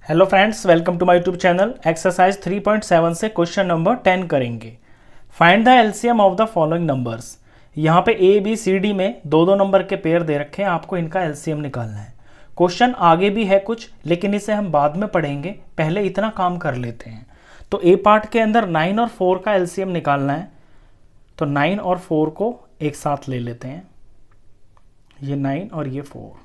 Hello friends, welcome to my YouTube channel. Exercise 3.7 से question number 10 करेंगे। Find the LCM of the following numbers. यहाँ पे A B C D में दो दो नंबर के पेयर दे रखे हैं, आपको इनका एलसीएम निकालना है। क्वेश्चन आगे भी है कुछ, लेकिन इसे हम बाद में पढ़ेंगे, पहले इतना काम कर लेते हैं। तो ए पार्ट के अंदर 9 और 4 का एलसीएम निकालना है। तो 9 और 4 को एक साथ ले लेते हैं, ये 9 और ये 4।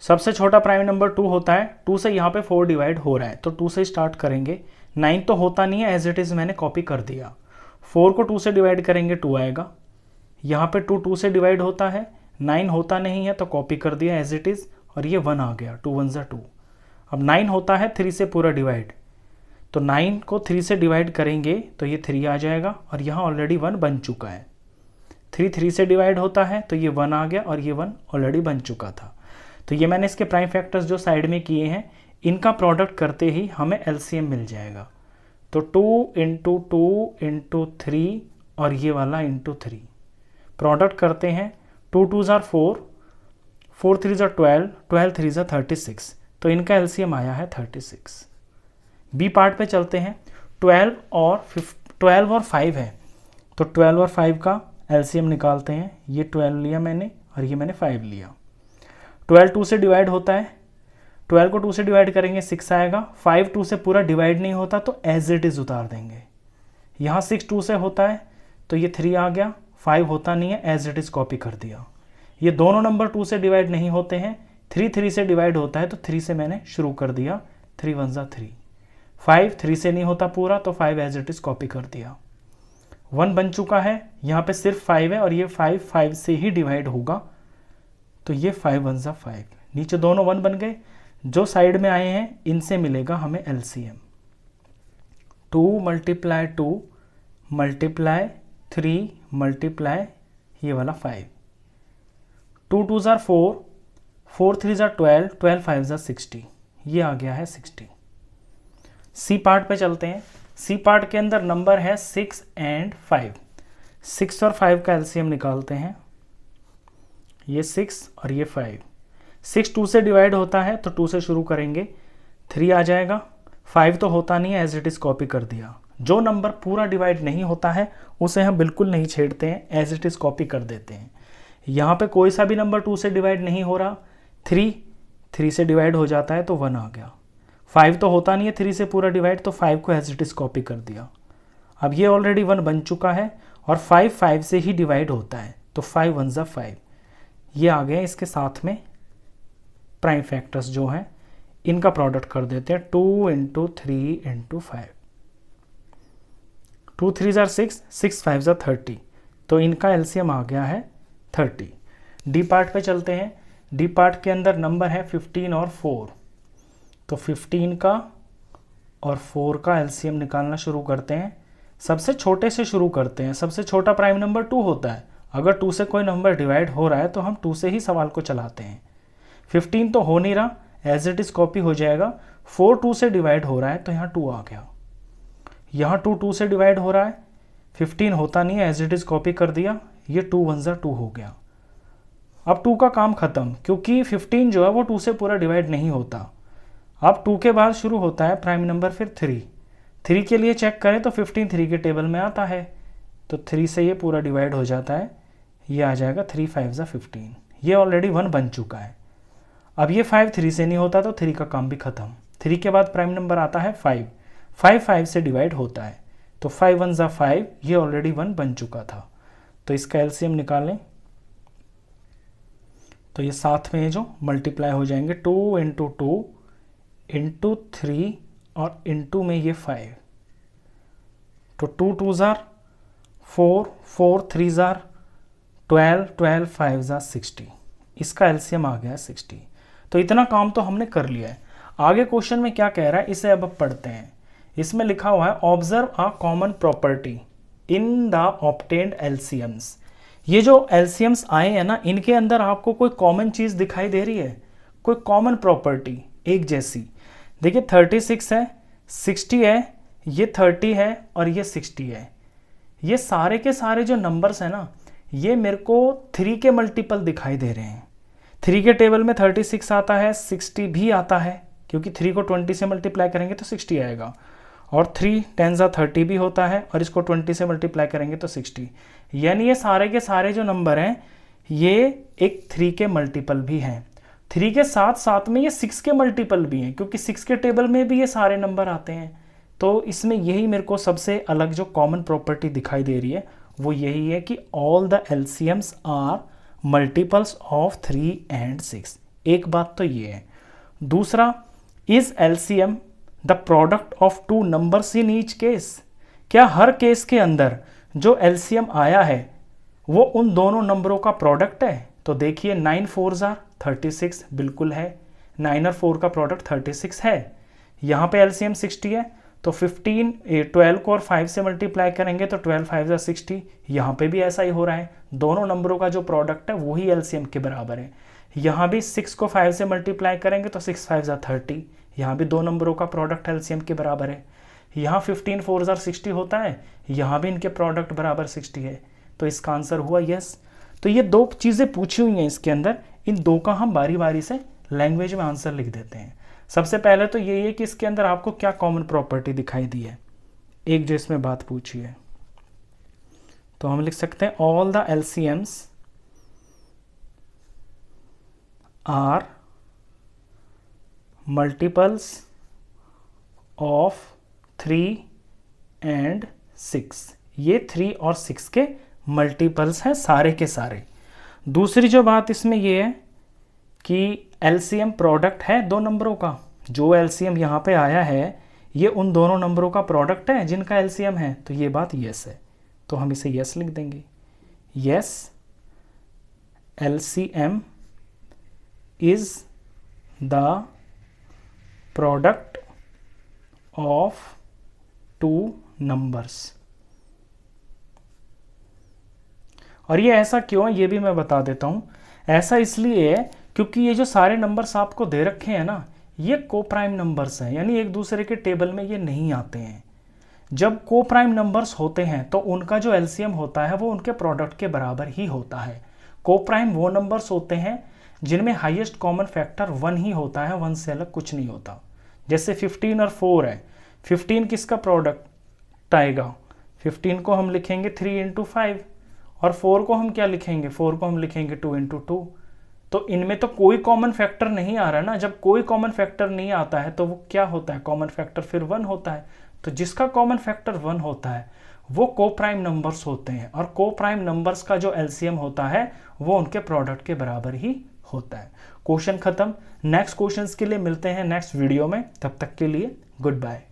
सबसे छोटा प्राइम नंबर 2 होता है, 2 से यहाँ पे 4 डिवाइड हो रहा है, तो 2 से स्टार्ट करेंगे। 9 तो होता नहीं है, एज इट इज़ मैंने कॉपी कर दिया। 4 को 2 से डिवाइड करेंगे, 2 आएगा। यहाँ पे 2 से डिवाइड होता है, 9 होता नहीं है तो कॉपी कर दिया एज इट इज़, और ये 1 आ गया, 2 1 2। अब 9 होता है 3 से पूरा डिवाइड, तो 9 को 3 से डिवाइड करेंगे तो ये 3 आ जाएगा, और यहाँ ऑलरेडी 1 बन चुका है। 3 से डिवाइड होता है तो ये 1 आ गया, और ये 1 ऑलरेडी बन चुका था। तो ये मैंने इसके प्राइम फैक्टर्स जो साइड में किए हैं, इनका प्रोडक्ट करते ही हमें एलसीएम मिल जाएगा। तो 2 इंटू 2 इंटू 3 और ये वाला इंटू 3 प्रोडक्ट करते हैं। 2 2 ज़ार 4, 4 3 ज़ार 12, 12 3 ज़ार 36, तो इनका एलसीएम आया है 36। बी पार्ट पे चलते हैं। 12 और 5 है, तो 12 और 5 का एलसीएम निकालते हैं। ये 12 लिया मैंने और ये मैंने 5 लिया। 12 2 से डिवाइड होता है, 12 को 2 से डिवाइड करेंगे 6 आएगा। 5 2 से पूरा डिवाइड नहीं होता तो एज इट इज़ उतार देंगे। यहाँ 6 2 से होता है तो ये 3 आ गया। 5 होता नहीं है, एज इट इज़ कॉपी कर दिया। ये दोनों नंबर 2 से डिवाइड नहीं होते हैं, 3 से डिवाइड होता है, तो 3 से मैंने शुरू कर दिया। 3 1 ज़ा 3। 5 3 से नहीं होता पूरा, तो 5 एज इट इज़ कॉपी कर दिया। 1 बन चुका है, यहाँ पे सिर्फ 5 है, और ये 5 से ही डिवाइड होगा, तो ये 5 1 ज़ा 5। नीचे दोनों 1 बन गए। जो साइड में आए हैं इनसे मिलेगा हमें एलसीएम। 2 × 2 × 3 × ये वाला 5। 2 2 ज़ार 4, 4 3 ज़ार 12, 12 5 ज़ार 60, ये आ गया है 60। सी पार्ट पे चलते हैं। सी पार्ट के अंदर नंबर है 6 और 5। 6 और 5 का एलसीएम निकालते हैं। ये 6 और ये 5। 6 2 से डिवाइड होता है तो 2 से शुरू करेंगे, 3 आ जाएगा। 5 तो होता नहीं है, एज इट इज़ कॉपी कर दिया। जो नंबर पूरा डिवाइड नहीं होता है उसे हम बिल्कुल नहीं छेड़ते हैं, एज इट इज़ कॉपी कर देते हैं। यहाँ पे कोई सा भी नंबर 2 से डिवाइड नहीं हो रहा। 3 से डिवाइड हो जाता है तो 1 आ गया। 5 तो होता नहीं है 3 से पूरा डिवाइड, तो 5 को एज इट इज़ कॉपी कर दिया। अब ये ऑलरेडी 1 बन चुका है, और 5 से ही डिवाइड होता है, तो 5 1 ज़ा 5। ये आ गए। इसके साथ में प्राइम फैक्टर्स जो हैं इनका प्रोडक्ट कर देते हैं। 2 इंटू 3 इंटू 5। 2 3 ज़ार 6, 6 5 ज़ार 30, तो इनका एलसीएम आ गया है 30। डी पार्ट पे चलते हैं। डी पार्ट के अंदर नंबर है 15 और 4, तो 15 का और 4 का एलसीएम निकालना शुरू करते हैं। सबसे छोटे से शुरू करते हैं। सबसे छोटा प्राइम नंबर 2 होता है। अगर 2 से कोई नंबर डिवाइड हो रहा है तो हम 2 से ही सवाल को चलाते हैं। 15 तो हो नहीं रहा, एज इट इज़ कॉपी हो जाएगा। 4 2 से डिवाइड हो रहा है तो यहाँ 2 आ गया। यहाँ 2 से डिवाइड हो रहा है, 15 होता नहीं है, एज इट इज़ कॉपी कर दिया। ये 2 1 ज़ा 2 हो गया। अब 2 का काम ख़त्म, क्योंकि 15 जो है वो 2 से पूरा डिवाइड नहीं होता। अब 2 के बाद शुरू होता है प्राइम नंबर फिर 3 के लिए चेक करें तो 15 3 के टेबल में आता है, तो 3 से ये पूरा डिवाइड हो जाता है। ये आ जाएगा 3 5 ज़ा 15। ये ऑलरेडी 1 बन चुका है। अब ये 5 3 से नहीं होता, तो 3 का काम भी ख़त्म। 3 के बाद प्राइम नंबर आता है 5 5 से डिवाइड होता है, तो 5 1 ज़ा 5, ये ऑलरेडी 1 बन चुका था। तो इसका एलसीएम निकालें तो ये साथ में जो मल्टीप्लाई हो जाएंगे। 2 इंटू 2 इंटू 3 और इंटू में ये 5, तो 2 2 ज़ार 4, 4 3 ज़ार 12, 12 5 ज़ार 60, इसका एलसीएम आ गया 60। तो इतना काम तो हमने कर लिया है। आगे क्वेश्चन में क्या कह रहा है इसे अब पढ़ते हैं। इसमें लिखा हुआ है observe a common property in the obtained LCMs. ये जो एलसीएम्स आए हैं ना, इनके अंदर आपको कोई कॉमन चीज़ दिखाई दे रही है, कोई कॉमन प्रॉपर्टी एक जैसी। देखिए 36 है, 60 है, ये 30 है और ये 60 है। ये सारे के सारे जो नंबर्स हैं ना, ये मेरे को 3 के मल्टीपल दिखाई दे रहे हैं। 3 के टेबल में 36 आता है, 60 भी आता है, क्योंकि 3 को 20 से मल्टीप्लाई करेंगे तो 60 आएगा, और 3 10 × 30 भी होता है, और इसको 20 से मल्टीप्लाई करेंगे तो 60। यानी ये सारे के सारे जो नंबर हैं ये एक 3 के मल्टीपल भी हैं। 3 के साथ साथ में ये 6 के मल्टीपल भी हैं, क्योंकि 6 के टेबल में भी ये सारे नंबर आते हैं। तो इसमें यही मेरे को सबसे अलग जो कॉमन प्रॉपर्टी दिखाई दे रही है वो यही है कि all the LCMs are multiples of 3 and 6। एक बात तो ये है। दूसरा, is LCM the product of 2 numbers in each case? क्या हर केस के अंदर जो एलसीएम आया है वो उन दोनों नंबरों का प्रोडक्ट है? तो देखिए 9 4s are 36 बिल्कुल है, 9 और 4 का प्रोडक्ट 36 है। यहाँ पे एलसीएम 60 है, तो 12 को और 5 से मल्टीप्लाई करेंगे तो 12 5 60। यहाँ पे भी ऐसा ही हो रहा है, दोनों नंबरों का जो प्रोडक्ट है वही एलसीएम के बराबर है। यहाँ भी 6 को 5 से मल्टीप्लाई करेंगे तो 6 5 30। यहाँ भी दो नंबरों का प्रोडक्ट एलसीएम के बराबर है। यहाँ 15 4s are 60 होता है, यहाँ भी इनके प्रोडक्ट बराबर 60 है। तो इसका आंसर हुआ यस। तो ये दो चीज़ें पूछी हुई हैं इसके अंदर, इन दो का हम बारी बारी से लैंग्वेज में आंसर लिख देते हैं। सबसे पहले तो यही है कि इसके अंदर आपको क्या कॉमन प्रॉपर्टी दिखाई दी है, एक जो इसमें बात पूछी है। तो हम लिख सकते हैं all the LCMs are multiples of 3 and 6। ये 3 और 6 के मल्टीपल्स हैं सारे के सारे। दूसरी जो बात इसमें ये है कि एलसीएम प्रोडक्ट है दो नंबरों का। जो एलसीएम यहाँ पे आया है ये उन दोनों नंबरों का प्रोडक्ट है जिनका एलसीएम है, तो ये बात यस है। तो हम इसे यस लिख देंगे। Yes, LCM is the product of 2 numbers. और ये ऐसा क्यों है ये भी मैं बता देता हूँ। ऐसा इसलिए है क्योंकि ये जो सारे नंबर्स आपको दे रखे हैं ना, ये कोप्राइम नंबर्स हैं, यानी एक दूसरे के टेबल में ये नहीं आते हैं। जब कोप्राइम नंबर्स होते हैं तो उनका जो एलसीएम होता है वो उनके प्रोडक्ट के बराबर ही होता है। कोप्राइम वो नंबर्स होते हैं जिनमें हाईएस्ट कॉमन फैक्टर 1 ही होता है, 1 से अलग कुछ नहीं होता। जैसे 15 और 4 है, 15 किसका प्रोडक्ट आएगा? 15 को हम लिखेंगे 3 × 5, और 4 को हम क्या लिखेंगे? 4 को हम लिखेंगे 2 × 2। तो इनमें तो कोई कॉमन फैक्टर नहीं आ रहा ना। जब कोई कॉमन फैक्टर नहीं आता है तो वो क्या होता है? कॉमन फैक्टर फिर 1 होता है। तो जिसका कॉमन फैक्टर 1 होता है वो कोप्राइम नंबर्स होते हैं, और कोप्राइम नंबर्स का जो एलसीएम होता है वो उनके प्रोडक्ट के बराबर ही होता है। क्वेश्चन खत्म। नेक्स्ट क्वेश्चंस के लिए मिलते हैं नेक्स्ट वीडियो में, तब तक के लिए गुड बाय।